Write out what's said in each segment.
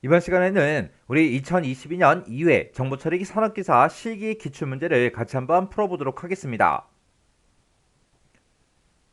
이번 시간에는 우리 2022년 2회 정보처리 산업기사 실기 기출문제를 같이 한번 풀어보도록 하겠습니다.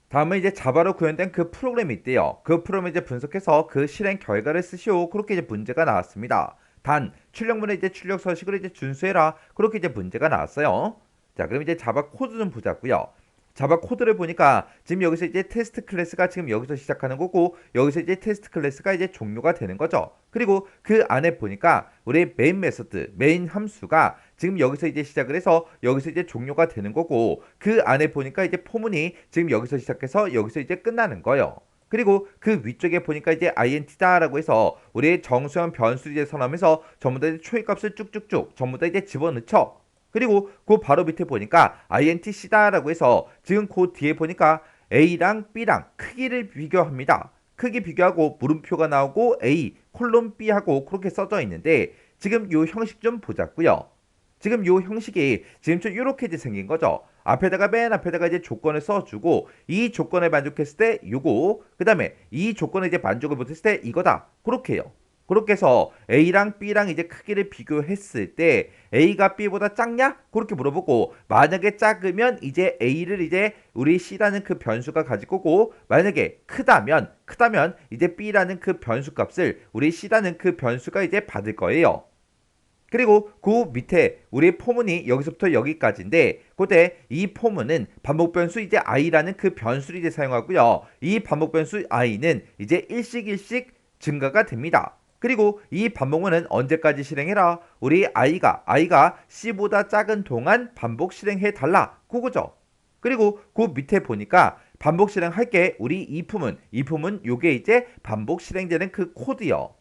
다음은 이제 자바로 구현된 그 프로그램이 있대요. 그 프로그램을 이제 분석해서 그 실행 결과를 쓰시오. 그렇게 이제 문제가 나왔습니다. 단 출력문의 이제 출력 서식을 이제 준수해라. 그렇게 이제 문제가 나왔어요. 자, 그럼 이제 자바 코드 좀 보자고요. 자바 코드를 보니까 지금 여기서 이제 테스트 클래스가 지금 여기서 시작하는 거고, 여기서 이제 테스트 클래스가 이제 종료가 되는 거죠. 그리고 그 안에 보니까 우리 메인 메서드, 메인 함수가 지금 여기서 이제 시작을 해서 여기서 이제 종료가 되는 거고, 그 안에 보니까 이제 포문이 지금 여기서 시작해서 여기서 이제 끝나는 거예요. 그리고 그 위쪽에 보니까 이제 int다라고 해서 우리의 정수형 변수 이제 선언하면서 전부 다 이제 초입값을 쭉쭉쭉 전부 다 이제 집어넣죠. 그리고 그 바로 밑에 보니까 intc다라고 해서 지금 그 뒤에 보니까 a랑 b랑 크기를 비교합니다. 크기 비교하고 물음표가 나오고 a 콜론 b하고 그렇게 써져 있는데, 지금 요 형식 좀 보자고요. 지금 요 형식이 지금 좀 이렇게 이제 생긴 거죠. 앞에다가 맨 앞에다가 이제 조건을 써주고, 이 조건에 만족했을 때 요거, 그 다음에 이 조건에 이제 만족을 못했을 때 이거다. 그렇게 해요. 그렇게 해서 A랑 B랑 이제 크기를 비교했을 때 A가 B보다 작냐? 그렇게 물어보고, 만약에 작으면 이제 A를 이제 우리 C라는 그 변수가 가질 거고, 만약에 크다면 이제 B라는 그 변수 값을 우리 C라는 그 변수가 이제 받을 거예요. 그리고 그 밑에 우리 포문이 여기서부터 여기까지인데, 그때 이 포문은 반복 변수 이제 i라는 그 변수를 이제 사용하고요. 이 반복 변수 i는 이제 일씩 증가가 됩니다. 그리고 이 반복문은 언제까지 실행해라? 우리 i가 c보다 작은 동안 반복 실행해 달라. 그거죠. 그리고 그 밑에 보니까 반복 실행할게 우리 이 품은 요게 이제 반복 실행되는 그 코드요.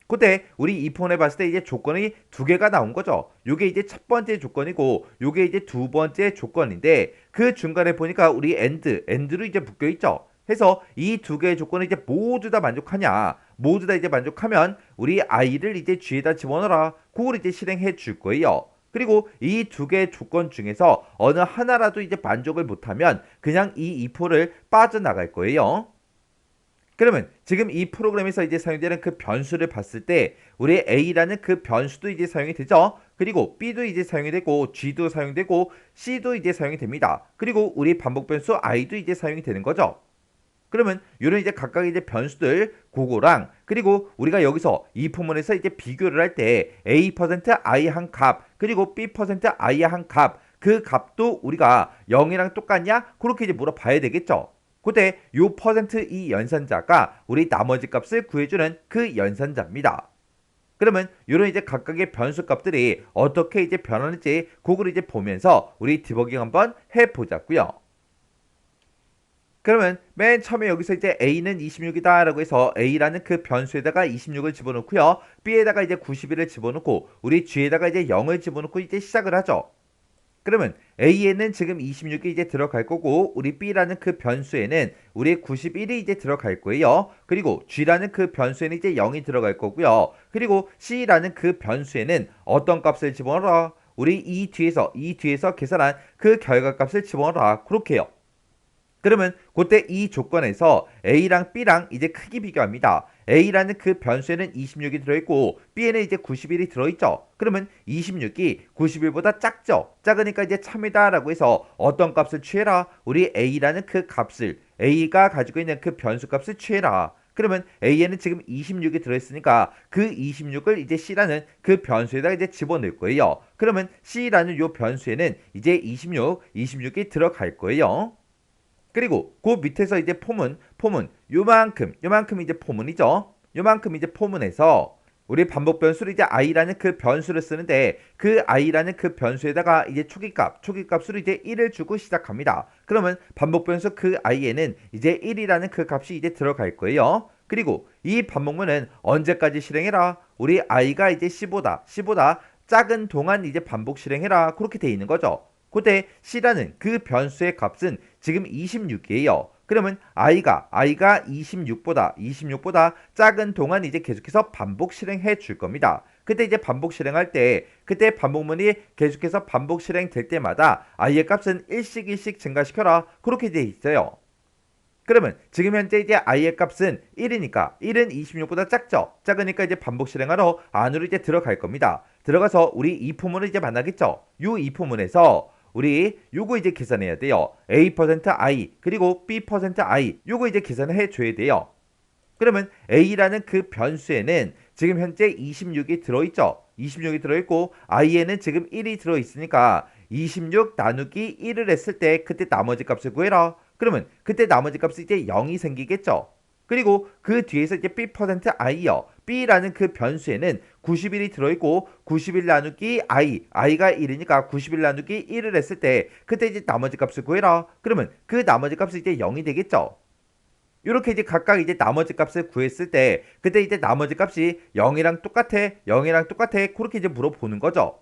그때 우리 이 폰에 봤을 때 이제 조건이 두 개가 나온 거죠. 요게 이제 첫 번째 조건이고 요게 이제 두 번째 조건인데, 그 중간에 보니까 우리 엔드로 이제 묶여 있죠. 해서 이 두 개의 조건을 이제 모두 다 만족하냐? 모두 다 이제 만족하면 우리 i를 이제 g에다 집어넣어라. 그걸 이제 실행해 줄 거예요. 그리고 이 두 개의 조건 중에서 어느 하나라도 이제 만족을 못하면 그냥 이 이포를 빠져나갈 거예요. 그러면 지금 이 프로그램에서 이제 사용되는 그 변수를 봤을 때 우리 a라는 그 변수도 이제 사용이 되죠. 그리고 b도 이제 사용이 되고 g도 사용되고 c도 이제 사용이 됩니다. 그리고 우리 반복 변수 i도 이제 사용이 되는 거죠. 그러면 이런 이제 각각 이제 변수들 그거랑, 그리고 우리가 여기서 이 부분에서 이제 비교를 할 때 a%i 한 값 그리고 b%i 한 값, 그 값도 우리가 0이랑 똑같냐? 그렇게 이제 물어봐야 되겠죠. 그때 요 퍼센트 이 연산자가 우리 나머지 값을 구해주는 그 연산자입니다. 그러면 이런 이제 각각의 변수 값들이 어떻게 이제 변하는지 그걸 이제 보면서 우리 디버깅 한번 해보자고요. 그러면 맨 처음에 여기서 이제 a는 26이다 라고 해서 a라는 그 변수에다가 26을 집어넣고요. b에다가 이제 91을 집어넣고 우리 g에다가 이제 0을 집어넣고 이제 시작을 하죠. 그러면 a에는 지금 26이 이제 들어갈 거고, 우리 b라는 그 변수에는 우리 91이 이제 들어갈 거예요. 그리고 g라는 그 변수에는 이제 0이 들어갈 거고요. 그리고 c라는 그 변수에는 어떤 값을 집어넣어라? 우리 이 뒤에서 계산한 그 결과값을 집어넣어라. 그렇게 해요. 그러면 그때 이 조건에서 A랑 B랑 이제 크기 비교합니다. A라는 그 변수에는 26이 들어있고 B에는 이제 91이 들어있죠. 그러면 26이 91보다 작죠. 작으니까 이제 참이다라고 해서 어떤 값을 취해라? 우리 A라는 그 값을, A가 가지고 있는 그 변수 값을 취해라. 그러면 A에는 지금 26이 들어있으니까 그 26을 이제 C라는 그 변수에다 이제 집어넣을 거예요. 그러면 C라는 요 변수에는 이제 26이 들어갈 거예요. 그리고 그 밑에서 이제 포문 요만큼 이제 포문이죠. 요만큼 이제 포문에서 우리 반복 변수를 이제 i라는 그 변수를 쓰는데, 그 i라는 그 변수에다가 이제 초기값으로 이제 1을 주고 시작합니다. 그러면 반복 변수 그 i에는 이제 1이라는 그 값이 이제 들어갈 거예요. 그리고 이 반복문은 언제까지 실행해라? 우리 i가 이제 c보다 작은 동안 이제 반복 실행해라. 그렇게 돼 있는 거죠. 그때 c라는 그 변수의 값은 지금 26이에요. 그러면 i가 26보다 작은 동안 이제 계속해서 반복 실행해 줄 겁니다. 그때 이제 반복 실행할 때, 그때 반복문이 계속해서 반복 실행될 때마다 i의 값은 일씩 증가시켜라. 그렇게 돼 있어요. 그러면 지금 현재 이제 i의 값은 1이니까 1은 26보다 작죠. 작으니까 이제 반복 실행하러 안으로 이제 들어갈 겁니다. 들어가서 우리 이 포문을 이제 만나겠죠. 요 이 포문에서 우리 요거 이제 계산해야 돼요. a%i 그리고 b%i 요거 이제 계산을 해줘야 돼요. 그러면 a라는 그 변수에는 지금 현재 26이 들어있죠. 26이 들어있고 i에는 지금 1이 들어있으니까 26 나누기 1을 했을 때 그때 나머지 값을 구해라. 그러면 그때 나머지 값이 이제 0이 생기겠죠. 그리고 그 뒤에서 이제 b%i요. b라는 그 변수에는 91이 들어있고 91 나누기 i가 1이니까 91 나누기 1을 했을 때 그때 이제 나머지 값을 구해라. 그러면 그 나머지 값이 이제 0이 되겠죠. 이렇게 이제 각각 이제 나머지 값을 구했을 때 그때 이제 나머지 값이 0이랑 똑같아 그렇게 이제 물어보는 거죠.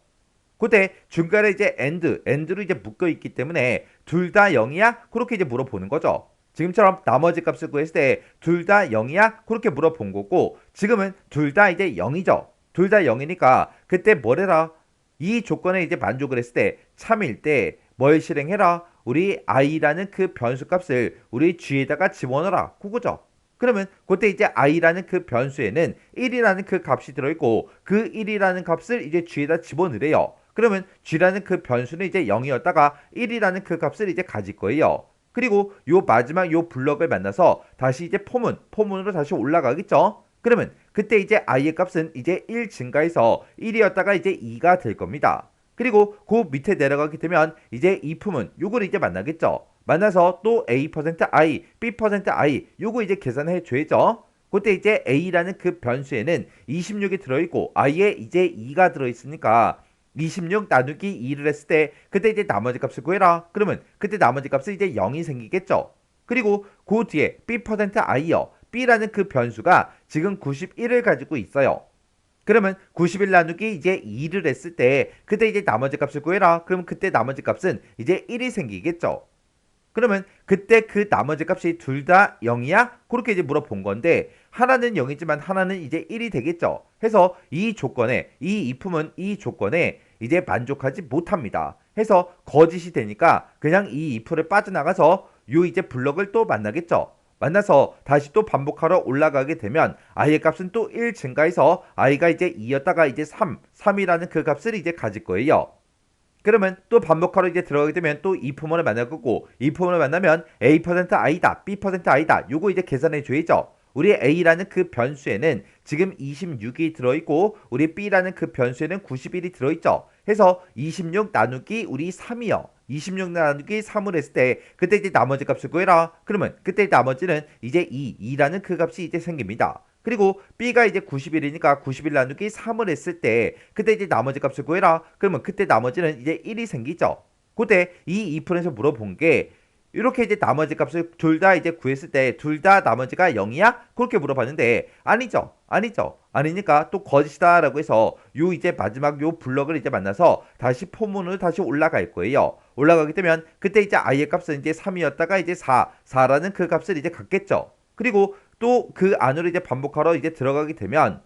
그때 중간에 이제 and로 이제 묶여 있기 때문에 둘 다 0이야? 그렇게 이제 물어보는 거죠. 지금처럼 나머지 값을 구했을 때 둘 다 0이야? 그렇게 물어본 거고 지금은 둘 다 이제 0이죠. 둘 다 0이니까 그때 뭐래라? 이 조건에 이제 만족을 했을 때 참일 때 뭘 실행해라? 우리 i라는 그 변수 값을 우리 g에다가 집어넣어라. 그거죠. 그러면 그때 이제 i라는 그 변수에는 1이라는 그 값이 들어있고 그 1이라는 값을 이제 g에다 집어넣으래요. 그러면 g라는 그 변수는 이제 0이었다가 1이라는 그 값을 이제 가질 거예요. 그리고 요 마지막 요 블럭을 만나서 다시 이제 포문으로 다시 올라가겠죠. 그러면 그때 이제 i의 값은 이제 1 증가해서 1이었다가 이제 2가 될 겁니다. 그리고 그 밑에 내려가게 되면 이제 이 품은 요걸 이제 만나겠죠. 만나서 또 a%i, b%i 요거 이제 계산해 줘야죠. 그때 이제 a라는 그 변수에는 26이 들어있고 i에 이제 2가 들어있으니까 26 나누기 2를 했을 때 그때 이제 나머지 값을 구해라. 그러면 그때 나머지 값은 이제 0이 생기겠죠. 그리고 그 뒤에 b%i요. b라는 그 변수가 지금 91을 가지고 있어요. 그러면 91 나누기 이제 2를 했을 때 그때 이제 나머지 값을 구해라. 그러면 그때 나머지 값은 이제 1이 생기겠죠. 그러면 그때 그 나머지 값이 둘 다 0이야? 그렇게 이제 물어본 건데 하나는 0이지만 하나는 이제 1이 되겠죠. 해서 이 조건에 이 이품은 이 조건에 이제 만족하지 못합니다. 해서 거짓이 되니까 그냥 이 if를 빠져나가서 요 이제 블럭을 또 만나겠죠. 만나서 다시 또 반복하러 올라가게 되면 i의 값은 또 1 증가해서 i가 이제 2였다가 이제 3이라는 그 값을 이제 가질 거예요. 그러면 또 반복하러 이제 들어가게 되면 또 이 포문을 만날 거고 이 포문을 만나면 a%i다, b%i다 요거 이제 계산해 줘야죠. 우리 a라는 그 변수에는 지금 26이 들어있고 우리 b라는 그 변수에는 91이 들어있죠. 해서 26 나누기 우리 3이요. 26 나누기 3을 했을 때 그때 이제 나머지 값을 구해라. 그러면 그때 나머지는 이제 2라는 그 값이 이제 생깁니다. 그리고 b가 이제 91이니까 91 나누기 3을 했을 때 그때 이제 나머지 값을 구해라. 그러면 그때 나머지는 이제 1이 생기죠. 그때 이 if에서 물어본 게 이렇게 이제 나머지 값을 둘 다 이제 구했을 때 둘 다 나머지가 0이야? 그렇게 물어봤는데 아니죠. 아니니까 또 거짓이다라고 해서 요 이제 마지막 요 블럭을 이제 만나서 다시 포문으로 다시 올라갈 거예요. 올라가게 되면 그때 이제 i의 값은 이제 3이었다가 이제 4라는 그 값을 이제 갖겠죠. 그리고 또 그 안으로 이제 반복하러 이제 들어가게 되면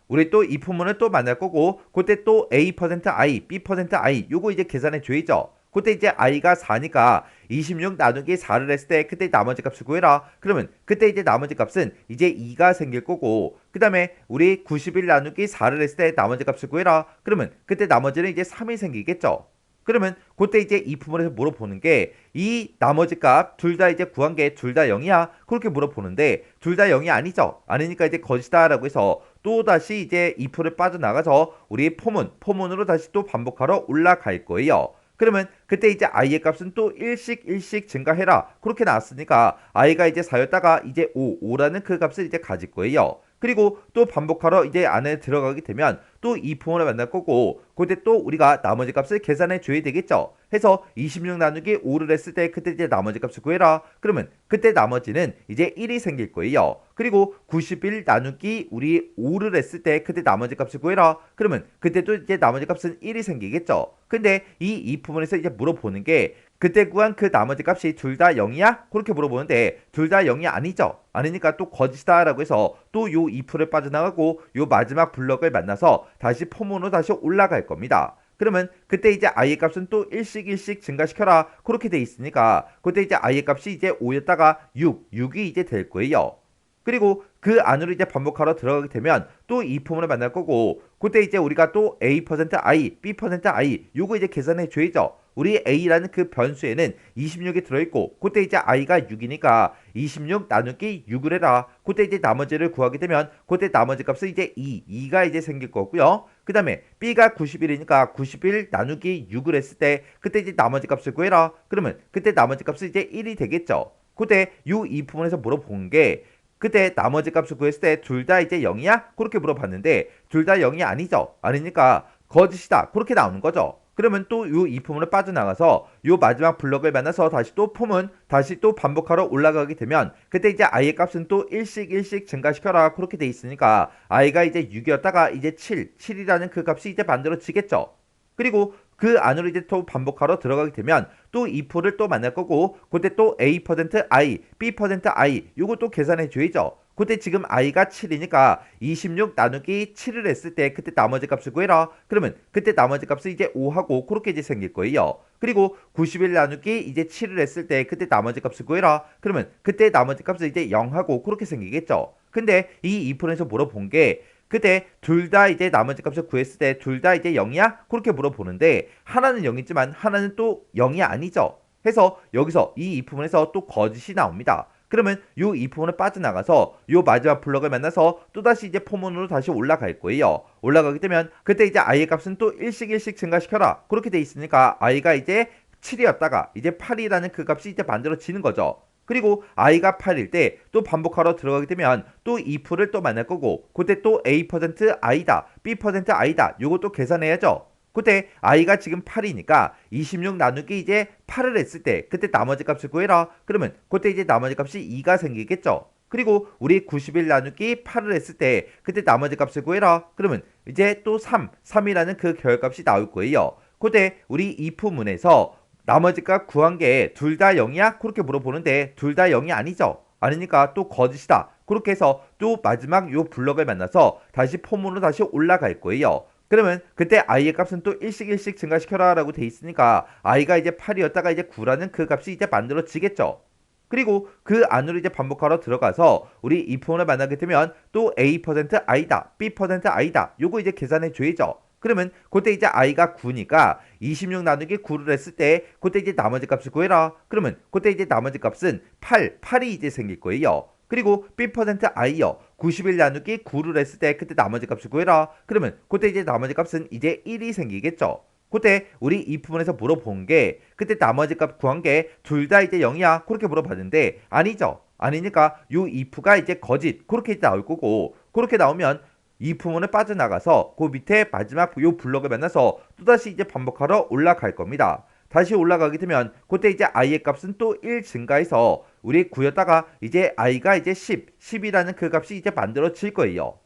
우리 또 이 포문을 또 만날 거고 그때 또 a%i, b%i 요거 이제 계산해 줘야죠. 그때 이제 i가 4니까 26 나누기 4를 했을 때 그때 나머지 값을 구해라. 그러면 그때 이제 나머지 값은 이제 2가 생길 거고 그 다음에 우리 91 나누기 4를 했을 때 나머지 값을 구해라. 그러면 그때 나머지는 이제 3이 생기겠죠. 그러면 그때 이제 이 부분에서 물어보는 게 이 나머지 값 둘 다 이제 구한 게 둘 다 0이야? 그렇게 물어보는데 둘 다 0이 아니죠. 아니니까 이제 거짓이다라고 해서 또 다시 이제 if를 빠져나가서 우리 포문으로 다시 또 반복하러 올라갈 거예요. 그러면 그때 이제 i의 값은 또 1씩 증가해라. 그렇게 나왔으니까 i가 이제 4였다가 이제 5라는 그 값을 이제 가질 거예요. 그리고 또 반복하러 이제 안에 들어가게 되면 또 이 포문을 만날 거고 그때 또 우리가 나머지 값을 계산해 줘야 되겠죠. 해서 26 나누기 5를 했을 때 그때 이제 나머지 값을 구해라. 그러면 그때 나머지는 이제 1이 생길 거예요. 그리고 91 나누기 우리 5를 했을 때 그때 나머지 값을 구해라. 그러면 그때도 이제 나머지 값은 1이 생기겠죠. 근데 이 부분에서 이제 물어보는 게 그때 구한 그 나머지 값이 둘 다 0이야? 그렇게 물어보는데 둘 다 0이 아니죠. 아니니까 또 거짓이다 라고 해서 또 요 if를 빠져나가고 요 마지막 블럭을 만나서 다시 포문으로 다시 올라갈 겁니다. 그러면 그때 이제 i의 값은 또 1씩 증가시켜라. 그렇게 돼 있으니까 그때 이제 i의 값이 이제 5였다가 6이 이제 될 거예요. 그리고 그 안으로 이제 반복하러 들어가게 되면 또 이 포문을 만날 거고 그때 이제 우리가 또 a%i, b%i 요거 이제 계산해 줘야죠. 우리 a라는 그 변수에는 26이 들어있고 그때 이제 i가 6이니까 26 나누기 6을 해라. 그때 이제 나머지를 구하게 되면 그때 나머지 값은 이제 2가 이제 생길 거고요. 그 다음에 b가 91이니까 91 나누기 6을 했을 때 그때 이제 나머지 값을 구해라. 그러면 그때 나머지 값은 이제 1이 되겠죠. 그때 이 부분에서 물어본 게 그때 나머지 값을 구했을 때 둘 다 이제 0이야? 그렇게 물어봤는데 둘 다 0이 아니죠. 아니니까 거짓이다. 그렇게 나오는 거죠. 그러면 또 요 이 포문을 빠져나가서 요 마지막 블럭을 만나서 다시 또 포문 다시 또 반복하러 올라가게 되면 그때 이제 i의 값은 또 1씩 증가시켜라. 그렇게 돼 있으니까 i가 이제 6이었다가 이제 7이라는 그 값이 이제 만들어지겠죠. 그리고 그 안으로 이제 또 반복하러 들어가게 되면 또 이 포를 또 만날 거고 그때 또 a%i, b%i 요거 또 계산해 줘야죠. 그때 지금 i가 7이니까 26 나누기 7을 했을 때 그때 나머지 값을 구해라. 그러면 그때 나머지 값을 이제 5하고 그렇게 이제 생길 거예요. 그리고 91 나누기 이제 7을 했을 때 그때 나머지 값을 구해라. 그러면 그때 나머지 값을 이제 0하고 그렇게 생기겠죠. 근데 이 2%에서 물어본 게 그때 둘 다 이제 나머지 값을 구했을 때 둘 다 이제 0이야? 그렇게 물어보는데 하나는 0이지만 하나는 또 0이 아니죠. 해서 여기서 이 부분에서 또 거짓이 나옵니다. 그러면 이 부분을 빠져나가서 요 마지막 블럭을 만나서 또다시 이제 포문으로 다시 올라갈 거예요. 올라가게 되면 그때 이제 i의 값은 또 1씩 증가시켜라. 그렇게 돼 있으니까 i가 이제 7이었다가 이제 8이라는 그 값이 이제 만들어지는 거죠. 그리고 i가 8일 때 또 반복하러 들어가게 되면 또 이 풀을 또 만날 거고 그때 또 a%i다 b%i다 요것도 계산해야죠. 그때 i가 지금 8이니까 26 나누기 이제 8을 했을 때 그때 나머지 값을 구해라. 그러면 그때 이제 나머지 값이 2가 생기겠죠. 그리고 우리 91 나누기 8을 했을 때 그때 나머지 값을 구해라. 그러면 이제 또 3이라는 그 결값이 나올 거예요. 그때 우리 if 문에서 나머지 값 구한 게 둘 다 0이야? 그렇게 물어보는데 둘 다 0이 아니죠. 아니니까 또 거짓이다. 그렇게 해서 또 마지막 요 블럭을 만나서 다시 포문으로 다시 올라갈 거예요. 그러면 그때 i의 값은 또 1씩 증가시켜라 라고 돼 있으니까 i가 이제 8이었다가 이제 9라는 그 값이 이제 만들어지겠죠. 그리고 그 안으로 이제 반복하러 들어가서 우리 이 포문을 만나게 되면 또 a%i다 b%i다 요거 이제 계산해 줘야죠. 그러면 그때 이제 i가 9니까 26 나누기 9를 했을 때 그때 이제 나머지 값을 구해라. 그러면 그때 이제 나머지 값은 8이 이제 생길 거예요. 그리고 b%i요. 91 나누기 9를 했을 때 그때 나머지 값을 구해라. 그러면 그때 이제 나머지 값은 이제 1이 생기겠죠. 그때 우리 이 부분에서 물어본 게 그때 나머지 값 구한 게 둘 다 이제 0이야 그렇게 물어봤는데 아니죠. 아니니까 요 if가 이제 거짓 그렇게 나올 거고 그렇게 나오면 이 부분을 빠져나가서 그 밑에 마지막 요 블럭을 만나서 또다시 이제 반복하러 올라갈 겁니다. 다시 올라가게 되면 그때 이제 i의 값은 또 1 증가해서 우리 9였다가 이제 i가 이제 10이라는 그 값이 이제 만들어질 거예요.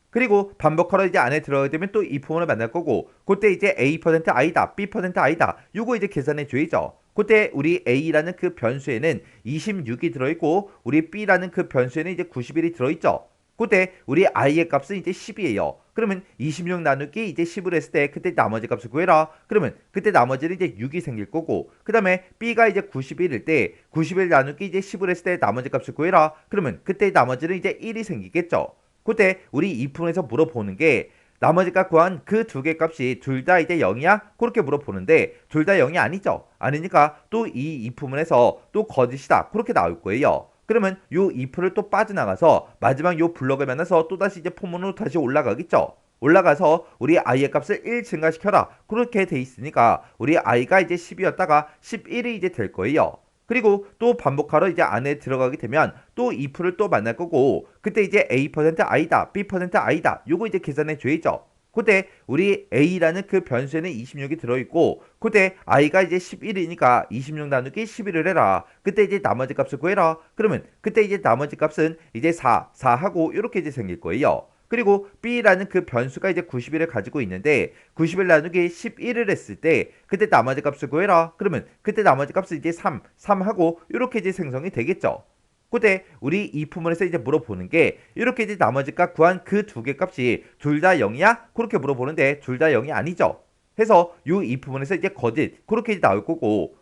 그리고 반복하러 이제 안에 들어가게 되면 또 이 부분을 만날 거고 그때 이제 a%i다 b%i다 요거 이제 계산해 줘야죠. 그때 우리 a라는 그 변수에는 26이 들어있고 우리 b라는 그 변수에는 이제 91이 들어있죠. 그때 우리 i의 값은 이제 10이에요. 그러면 26 나누기 이제 10을 했을 때 그때 나머지 값을 구해라. 그러면 그때 나머지는 이제 6이 생길 거고 그 다음에 b가 이제 91일 때 91 나누기 이제 10을 했을 때 나머지 값을 구해라. 그러면 그때 나머지는 이제 1이 생기겠죠. 그때 우리 이 부분에서 물어보는 게 나머지 값 구한 그 두 개 값이 둘 다 이제 0이야? 그렇게 물어보는데 둘 다 0이 아니죠. 아니니까 또 이 부분에서 또 거짓이다. 그렇게 나올 거예요. 그러면 요 if를 또 빠져나가서 마지막 요 블럭을 만나서 또다시 이제 포문으로 다시 올라가겠죠. 올라가서 우리 i의 값을 1 증가시켜라. 그렇게 돼 있으니까 우리 i가 이제 10이었다가 11이 이제 될 거예요. 그리고 또 반복하러 이제 안에 들어가게 되면 또 if를 또 만날 거고 그때 이제 a%i다 b%i다 요거 이제 계산해 줘야죠. 그때 우리 a라는 그 변수에는 26이 들어있고 그때 i가 이제 11이니까 26 나누기 11을 해라. 그때 이제 나머지 값을 구해라. 그러면 그때 이제 나머지 값은 이제 4하고 이렇게 이제 생길 거예요. 그리고 b라는 그 변수가 이제 90일을 가지고 있는데 90일 나누기 11을 했을 때 그때 나머지 값을 구해라. 그러면 그때 나머지 값은 이제 3하고 이렇게 이제 생성이 되겠죠. 그때 우리 이 부분에서 이제 물어보는 게 이렇게 이제 나머지 값 구한 그 두 개 값이 둘 다 0이야? 그렇게 물어보는데 둘 다 0이 아니죠. 해서 요 이 부분에서 이제 거짓 그렇게 이제 나올 거고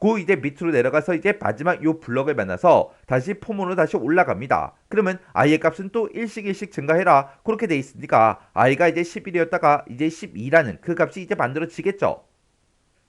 그 이제 밑으로 내려가서 이제 마지막 요 블럭을 만나서 다시 폼으로 다시 올라갑니다. 그러면 i의 값은 또 일씩 증가해라 그렇게 돼 있으니까 i가 이제 11이었다가 이제 12라는 그 값이 이제 만들어지겠죠.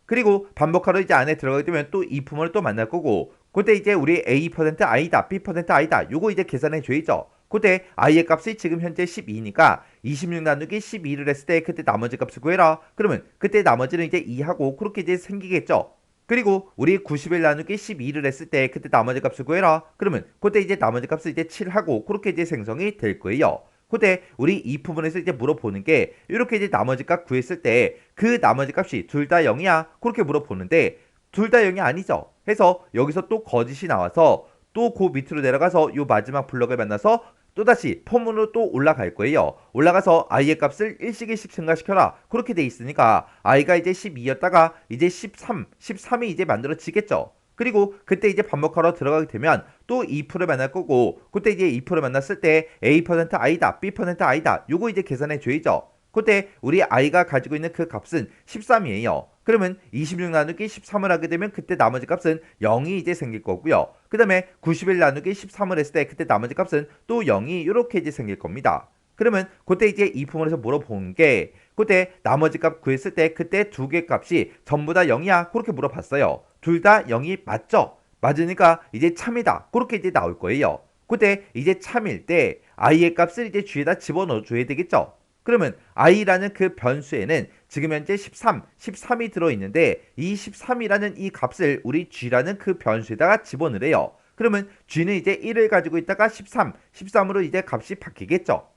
그리고 반복하러 이제 안에 들어가게 되면 또 이 품을 또 만날 거고 그때 이제 우리 A%I다 B%I다 요거 이제 계산해 줘야죠. 그때 i의 값이 지금 현재 12니까 26 나누기 12를 했을 때 그때 나머지 값을 구해라. 그러면 그때 나머지는 이제 2하고 그렇게 이제 생기겠죠. 그리고 우리 91 나누기 12를 했을 때 그때 나머지 값을 구해라. 그러면 그때 이제 나머지 값을 이제 7하고 그렇게 이제 생성이 될 거예요. 그때 우리 이 부분에서 이제 물어보는 게 이렇게 이제 나머지 값 구했을 때 그 나머지 값이 둘 다 0이야? 그렇게 물어보는데 둘 다 0이 아니죠. 해서 여기서 또 거짓이 나와서 또 그 밑으로 내려가서 요 마지막 블럭을 만나서 또다시 폼으로 또 올라갈 거예요. 올라가서 i의 값을 일씩 증가시켜라. 그렇게 돼 있으니까 i가 이제 12였다가 이제 13이 이제 만들어지겠죠. 그리고 그때 이제 반복하러 들어가게 되면 또 2%를 만날 거고 그때 이제 2%를 만났을 때 A%I다 B%I다 요거 이제 계산해 줘야죠. 그때 우리 i가 가지고 있는 그 값은 13이에요. 그러면 26 나누기 13을 하게 되면 그때 나머지 값은 0이 이제 생길 거고요. 그 다음에 91 나누기 13을 했을 때 그때 나머지 값은 또 0이 이렇게 이제 생길 겁니다. 그러면 그때 이제 이 부분에서 물어본 게 그때 나머지 값 구했을 때 그때 두 개 값이 전부 다 0이야? 그렇게 물어봤어요. 둘 다 0이 맞죠? 맞으니까 이제 참이다. 그렇게 이제 나올 거예요. 그때 이제 참일 때 i의 값을 이제 g에다 집어넣어 줘야 되겠죠? 그러면 i라는 그 변수에는 지금 현재 13이 들어있는데 이 13이라는 이 값을 우리 g라는 그 변수에다가 집어넣으래요. 그러면 g는 이제 1을 가지고 있다가 13으로 이제 값이 바뀌겠죠.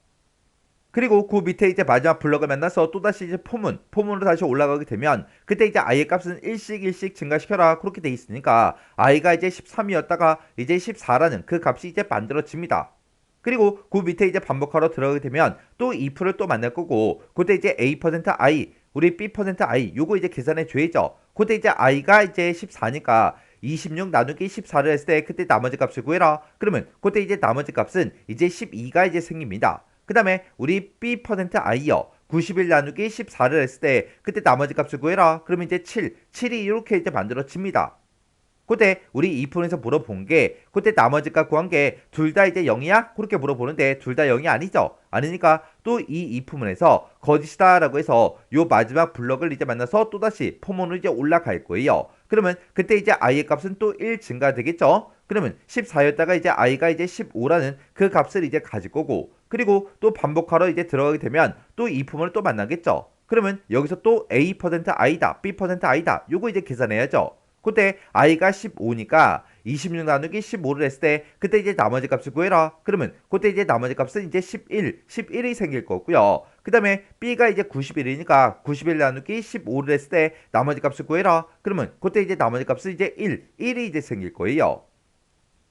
그리고 그 밑에 이제 마지막 블럭을 만나서 또다시 이제 폼으로 다시 올라가게 되면 그때 이제 i의 값은 일씩 증가시켜라 그렇게 돼 있으니까 i가 이제 13이었다가 이제 14라는 그 값이 이제 만들어집니다. 그리고 그 밑에 이제 반복하러 들어가게 되면 또 2%를 또 만날 거고 그때 이제 A%I 우리 B%I 요거 이제 계산해 줘야죠. 그때 이제 i가 이제 14니까 26 나누기 14를 했을 때 그때 나머지 값을 구해라. 그러면 그때 이제 나머지 값은 이제 12가 이제 생깁니다. 그 다음에 우리 B%I요. 91 나누기 14를 했을 때 그때 나머지 값을 구해라. 그러면 이제 7이 이렇게 이제 만들어집니다. 그때 우리 2%에서 물어본 게 그때 나머지 값 구한 게 둘 다 이제 0이야? 그렇게 물어보는데 둘 다 0이 아니죠. 아니니까 또 이 2%에서 거짓이다 라고 해서 요 마지막 블럭을 이제 만나서 또다시 폼으로 이제 올라갈 거예요. 그러면 그때 이제 i의 값은 또 1 증가되겠죠. 그러면 14였다가 이제 i가 이제 15라는 그 값을 이제 가질 거고 그리고 또 반복하러 이제 들어가게 되면 또 2%를 또 만나겠죠. 그러면 여기서 또 A%I다 B%I다 요거 이제 계산해야죠. 그때 i가 15니까 26 나누기 15를 했을 때 그때 이제 나머지 값을 구해라. 그러면 그때 이제 나머지 값은 이제 11이 생길 거고요. 그 다음에 b가 이제 91이니까 91 나누기 15를 했을 때 나머지 값을 구해라. 그러면 그때 이제 나머지 값은 이제 1이 이제 생길 거예요.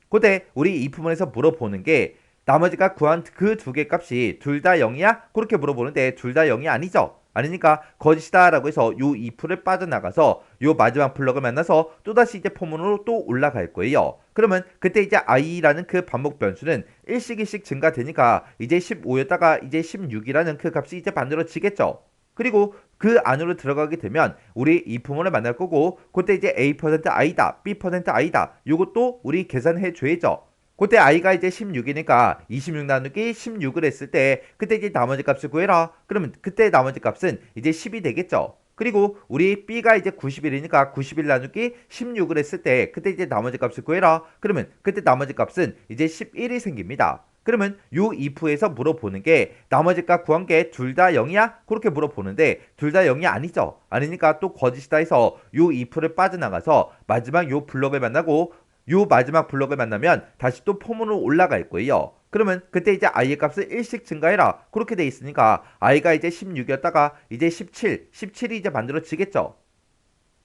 그때 우리 이 부분에서 물어보는 게 나머지가 구한 그 두 개 값이 둘 다 0이야? 그렇게 물어보는데 둘 다 0이 아니죠. 아니니까 거짓이다 라고 해서 요 2%를 빠져나가서 요 마지막 블럭을 만나서 또다시 이제 폼으로 또 올라갈 거예요. 그러면 그때 이제 i라는 그 반복 변수는 일씩 증가되니까 이제 15였다가 이제 16이라는 그 값이 이제 만들어지겠죠. 그리고 그 안으로 들어가게 되면 우리 이 부분을 만날 거고 그때 이제 A%I다 B%I다 요것도 우리 계산해 줘야죠. 그때 i가 이제 16이니까 26 나누기 16을 했을 때 그때 이제 나머지 값을 구해라. 그러면 그때 나머지 값은 이제 10이 되겠죠. 그리고 우리 b가 이제 91이니까 91 나누기 16을 했을 때 그때 이제 나머지 값을 구해라. 그러면 그때 나머지 값은 이제 11이 생깁니다. 그러면 요 if에서 물어보는 게 나머지 값 구한 게 둘 다 0이야? 그렇게 물어보는데 둘 다 0이 아니죠. 아니니까 또 거짓이다 해서 요 if를 빠져나가서 마지막 요 블럭을 만나고 요 마지막 블럭을 만나면 다시 또 폼으로 올라갈 거예요. 그러면 그때 이제 i의 값을 일씩 증가해라. 그렇게 돼 있으니까 i가 이제 16이었다가 이제 17이 이제 만들어지겠죠.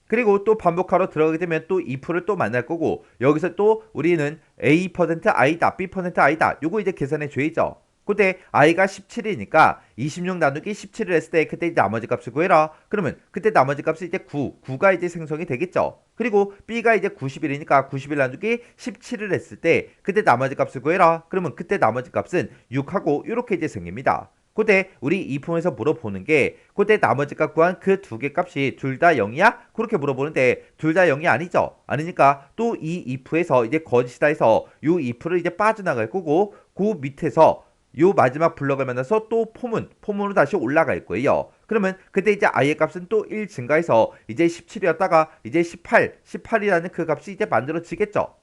그리고 또 반복하러 들어가게 되면 또 if를 또 만날 거고 여기서 또 우리는 A%I다 B%I다 요거 이제 계산해 줘야죠. 그때 i가 17이니까 26 나누기 17을 했을 때 그때 이제 나머지 값을 구해라. 그러면 그때 나머지 값이 이제 9가 이제 생성이 되겠죠. 그리고 b가 이제 91이니까 91 나누기 17을 했을 때 그때 나머지 값을 구해라. 그러면 그때 나머지 값은 6하고 이렇게 이제 생깁니다. 그때 우리 이품에서 물어보는 게 그때 나머지 값 구한 그 두 개 값이 둘 다 0이야? 그렇게 물어보는데 둘 다 0이 아니죠. 아니니까 또 이 if에서 이제 거짓이다 해서 요 if를 이제 빠져나갈 거고 그 밑에서 요 마지막 블럭을 만나서 또 포문으로 다시 올라갈 거예요. 그러면 그때 이제 i의 값은 또 1 증가해서 이제 17이었다가 이제 18이라는 그 값이 이제 만들어지겠죠.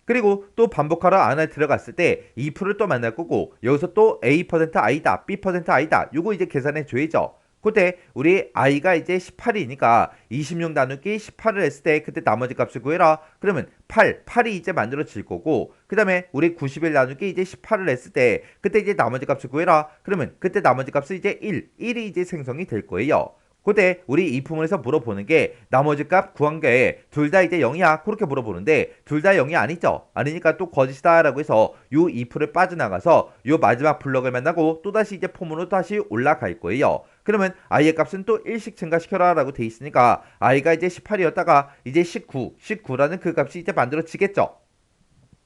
그리고 또 반복하러 안에 들어갔을 때 2%를 또 만날 거고 여기서 또 A%I다, B%I다 요거 이제 계산해 줘야죠. 그때 우리 i가 이제 18이니까 26 나누기 18을 했을 때 그때 나머지 값을 구해라. 그러면 8이 이제 만들어질 거고 그 다음에 우리 91 나누기 이제 18을 했을 때 그때 이제 나머지 값을 구해라. 그러면 그때 나머지 값은 이제 1이 이제 생성이 될 거예요. 그때 우리 이품에서 물어보는 게 나머지 값 구한 게 둘 다 이제 0이야 그렇게 물어보는데 둘 다 0이 아니죠. 아니니까 또 거짓이다 라고 해서 요 if를 빠져나가서 요 마지막 블럭을 만나고 또다시 이제 폼으로 다시 올라갈 거예요. 그러면 i의 값은 또 1씩 증가시켜라 라고 돼 있으니까 i가 이제 18이었다가 이제 19라는 그 값이 이제 만들어지겠죠.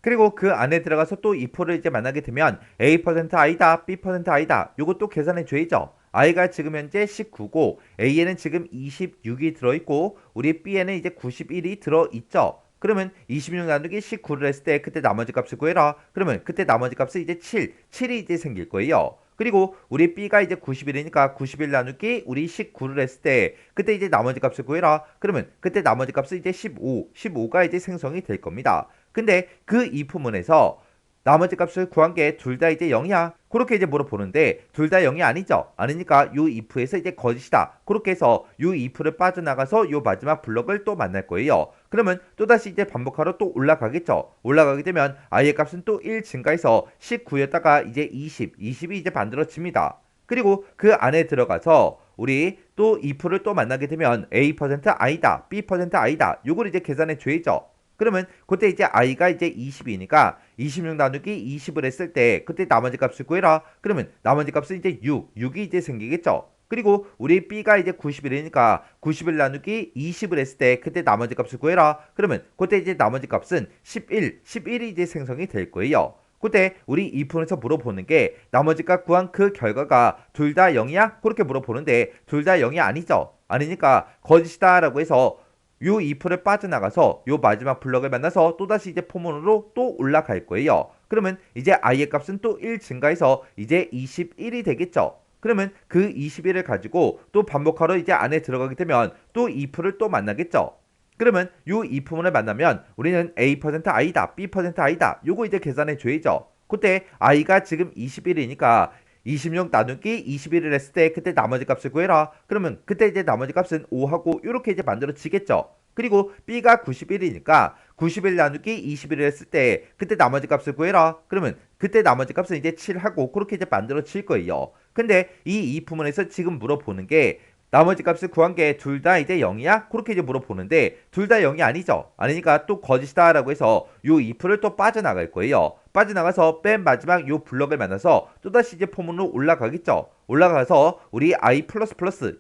그리고 그 안에 들어가서 또 if를 이제 만나게 되면 A%I다, B%I다. 요것도 계산해 줘야죠. i가 지금 현재 19고 a에는 지금 26이 들어있고 우리 b에는 이제 91이 들어있죠. 그러면 26 나누기 19를 했을 때 그때 나머지 값을 구해라. 그러면 그때 나머지 값은 이제 7이 이제 생길 거예요. 그리고 우리 b가 이제 91이니까 91 나누기 우리 19를 했을 때 그때 이제 나머지 값을 구해라. 그러면 그때 나머지 값은 이제 15가 이제 생성이 될 겁니다. 근데 그 if문에서 나머지 값을 구한 게 둘 다 이제 0이야. 그렇게 이제 물어보는데 둘 다 0이 아니죠. 아니니까 요 if에서 이제 거짓이다. 그렇게 해서 요 if를 빠져나가서 요 마지막 블럭을 또 만날 거예요. 그러면 또다시 이제 반복하러 또 올라가겠죠. 올라가게 되면 i의 값은 또 1 증가해서 19였다가 이제 20이 이제 만들어집니다. 그리고 그 안에 들어가서 우리 또 if를 또 만나게 되면 A%I다, B%I다. 요걸 이제 계산해 줘야죠. 그러면 그때 이제 i가 이제 20이니까 26 나누기 20을 했을 때 그때 나머지 값을 구해라. 그러면 나머지 값은 이제 6이 이제 생기겠죠. 그리고 우리 b가 이제 91이니까 91 나누기 20을 했을 때 그때 나머지 값을 구해라. 그러면 그때 이제 나머지 값은 11이 이제 생성이 될 거예요. 그때 우리 이fun에서 물어보는 게 나머지 값 구한 그 결과가 둘 다 0이야? 그렇게 물어보는데 둘 다 0이 아니죠. 아니니까 거짓이다 라고 해서 요 if를 빠져나가서 요 마지막 블럭을 만나서 또다시 이제 포문으로 또 올라갈 거예요. 그러면 이제 i의 값은 또 1 증가해서 이제 21이 되겠죠. 그러면 그 21을 가지고 또 반복하러 이제 안에 들어가게 되면 또 if를 또 만나겠죠. 그러면 요 if문을 만나면 우리는 A%I다, B%I다. 요거 이제 계산해 줘야죠. 그때 i가 지금 21이니까 26 나누기 21을 했을 때 그때 나머지 값을 구해라. 그러면 그때 이제 나머지 값은 5하고 이렇게 이제 만들어지겠죠. 그리고 b가 91이니까 91 나누기 21을 했을 때 그때 나머지 값을 구해라. 그러면 그때 나머지 값은 이제 7하고 그렇게 이제 만들어질 거예요. 근데 이 부분에서 지금 물어보는 게 나머지 값을 구한 게 둘 다 이제 0이야? 그렇게 이제 물어보는데 둘 다 0이 아니죠. 아니니까 또 거짓이다 라고 해서 요 if를 또 빠져나갈 거예요. 빠져나가서 맨 마지막 요 블럭을 만나서 또다시 이제 포문으로 올라가겠죠. 올라가서 우리 i++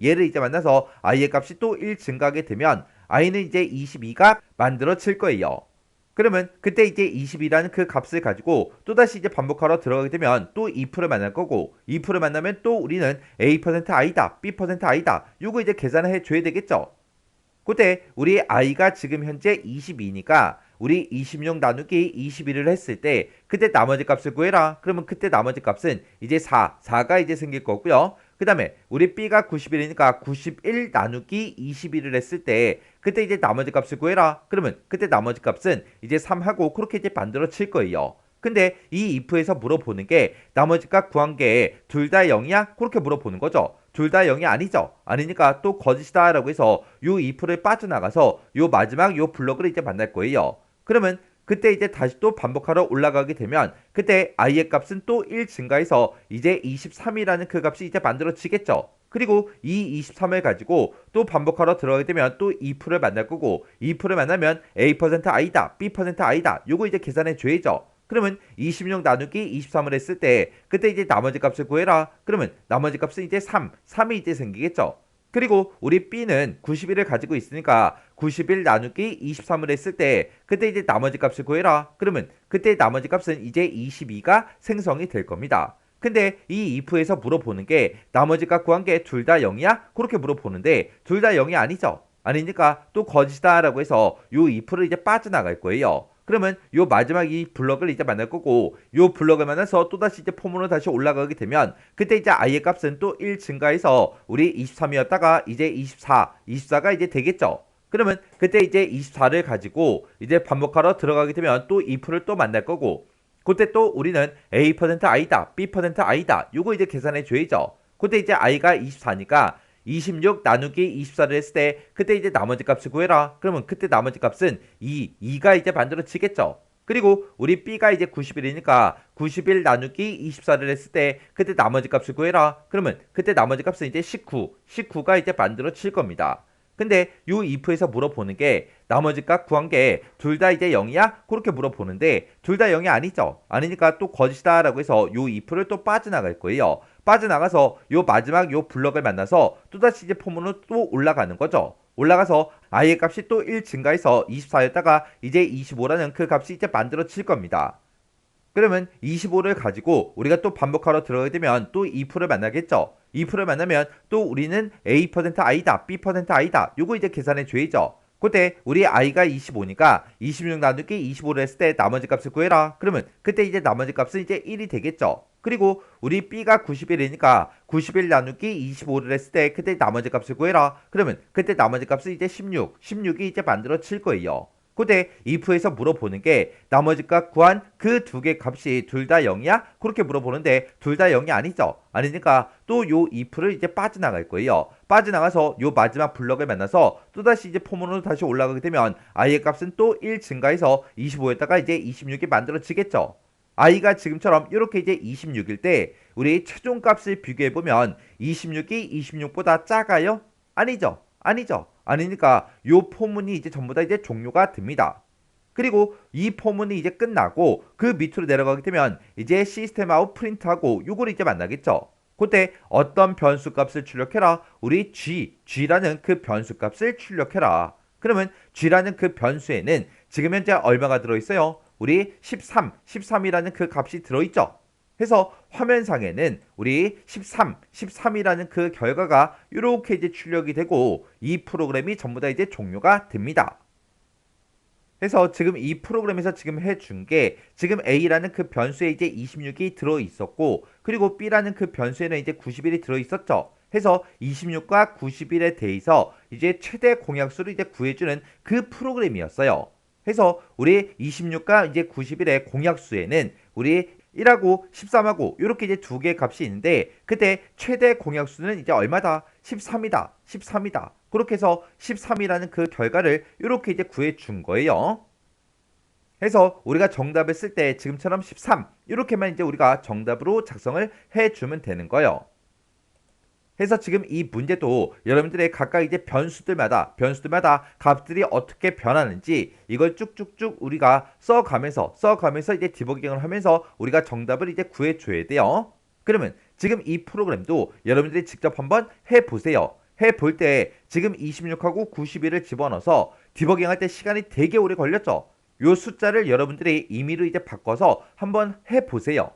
얘를 이제 만나서 i의 값이 또 1 증가하게 되면 i는 이제 22가 만들어질 거예요. 그러면 그때 이제 20이라는 그 값을 가지고 또다시 이제 반복하러 들어가게 되면 또 if를 만날 거고 if를 만나면 또 우리는 A%I다, B%I다. 요거 이제 계산을 해줘야 되겠죠. 그때 우리 i가 지금 현재 22니까 우리 26 나누기 21을 했을 때 그때 나머지 값을 구해라. 그러면 그때 나머지 값은 이제 4가 이제 생길 거고요. 그 다음에 우리 b가 91이니까 91 나누기 21을 했을 때 그때 이제 나머지 값을 구해라. 그러면 그때 나머지 값은 이제 3하고 그렇게 이제 만들어질 거예요. 근데 이 if에서 물어보는 게 나머지 값 구한 게 둘 다 0이야? 그렇게 물어보는 거죠. 둘 다 0이 아니죠. 아니니까 또 거짓이다 라고 해서 요 if를 빠져나가서 요 마지막 요 블럭을 이제 만날 거예요. 그러면 그때 이제 다시 또 반복하러 올라가게 되면 그때 i의 값은 또 1 증가해서 이제 23이라는 그 값이 이제 만들어지겠죠. 그리고 이 23을 가지고 또 반복하러 들어가게 되면 또 if를 만날 거고 if를 만나면 A%I다, B%I다. 요거 이제 계산해 줘야죠. 그러면 26 나누기 23을 했을 때 그때 이제 나머지 값을 구해라. 그러면 나머지 값은 이제 3이 이제 생기겠죠. 그리고 우리 b는 91을 가지고 있으니까 91 나누기 23을 했을 때 그때 이제 나머지 값을 구해라. 그러면 그때 나머지 값은 이제 22가 생성이 될 겁니다. 근데 이 if에서 물어보는 게 나머지 값 구한 게 둘 다 0이야? 그렇게 물어보는데 둘 다 0이 아니죠. 아니니까 또 거짓이다 라고 해서 요 if를 이제 빠져나갈 거예요. 그러면 요 마지막 이 블럭을 이제 만날 거고 요 블럭을 만나서 또다시 이제 폼으로 다시 올라가게 되면 그때 이제 i의 값은 또 1 증가해서 우리 23이었다가 이제 24가 이제 되겠죠. 그러면 그때 이제 24를 가지고 이제 반복하러 들어가게 되면 또 if를 또 만날 거고 그때 또 우리는 A%i다, B%i다 요거 이제 계산해 줘야죠. 그때 이제 i가 24니까 26 나누기 24를 했을 때 그때 이제 나머지 값을 구해라. 그러면 그때 나머지 값은 2가 이제 만들어지겠죠. 그리고 우리 B가 이제 91이니까 91 나누기 24를 했을 때 그때 나머지 값을 구해라. 그러면 그때 나머지 값은 이제 19가 이제 만들어질 겁니다. 근데 요 if에서 물어보는 게 나머지 값 구한 게 둘 다 이제 0이야? 그렇게 물어보는데 둘 다 0이 아니죠. 아니니까 또 거짓이다 라고 해서 요 if를 또 빠져나갈 거예요. 빠져나가서 요 마지막 요 블럭을 만나서 또다시 이제 폼으로 또 올라가는 거죠. 올라가서 i의 값이 또 1 증가해서 24였다가 이제 25라는 그 값이 이제 만들어질 겁니다. 그러면 25를 가지고 우리가 또 반복하러 들어가게 되면 또 2%를 만나겠죠. 2%를 만나면 또 우리는 A%i다, B%i다. 요거 이제 계산해 줘야죠. 그때 우리 i가 25니까 26 나누기 25를 했을 때 나머지 값을 구해라. 그러면 그때 이제 나머지 값은 이제 1이 되겠죠. 그리고 우리 b가 91이니까 91 나누기 25를 했을 때 그때 나머지 값을 구해라. 그러면 그때 나머지 값은 이제 16이 이제 만들어질 거예요. 그때 if에서 물어보는 게 나머지 값 구한 그 두 개 값이 둘 다 0이야? 그렇게 물어보는데 둘 다 0이 아니죠. 아니니까 또 요 if를 이제 빠져나갈 거예요. 빠져나가서 요 마지막 블럭을 만나서 또다시 이제 폼으로 다시 올라가게 되면 i의 값은 또 1 증가해서 25였다가 이제 26이 만들어지겠죠. i가 지금처럼 이렇게 이제 26일 때 우리 최종 값을 비교해 보면 26이 26보다 작아요? 아니죠. 아니죠. 아니니까 요 포문이 이제 전부 다 이제 종료가 됩니다. 그리고 이 포문이 이제 끝나고 그 밑으로 내려가게 되면 이제 시스템 아웃 프린트하고 요걸 이제 만나겠죠. 그때 어떤 변수 값을 출력해라. 우리 g라는 그 변수 값을 출력해라. 그러면 g라는 그 변수에는 지금 현재 얼마가 들어있어요? 우리 13이라는 그 값이 들어있죠. 해서 화면상에는 우리 13이라는 그 결과가 이렇게 이제 출력이 되고 이 프로그램이 전부 다 이제 종료가 됩니다. 그래서 지금 이 프로그램에서 지금 해준 게 지금 A라는 그 변수에 이제 26이 들어 있었고 그리고 B라는 그 변수에는 이제 91이 들어 있었죠. 해서 26과 91에 대해서 이제 최대 공약수를 이제 구해주는 그 프로그램이었어요. 해서 우리 26과 이제 91의 공약수에는 우리 1하고 13하고 이렇게 이제 두 개의 값이 있는데 그때 최대 공약수는 이제 얼마다? 13이다. 그렇게 해서 13이라는 그 결과를 이렇게 이제 구해 준 거예요. 해서 우리가 정답을 쓸 때 지금처럼 13 이렇게만 이제 우리가 정답으로 작성을 해 주면 되는 거예요. 해서 지금 이 문제도 여러분들의 각각 이제 변수들마다 값들이 어떻게 변하는지 이걸 쭉쭉쭉 우리가 써가면서 이제 디버깅을 하면서 우리가 정답을 이제 구해줘야 돼요. 그러면 지금 이 프로그램도 여러분들이 직접 한번 해보세요. 해볼 때 지금 26하고 91을 집어넣어서 디버깅 할 때 시간이 되게 오래 걸렸죠. 요 숫자를 여러분들이 임의로 이제 바꿔서 한번 해보세요.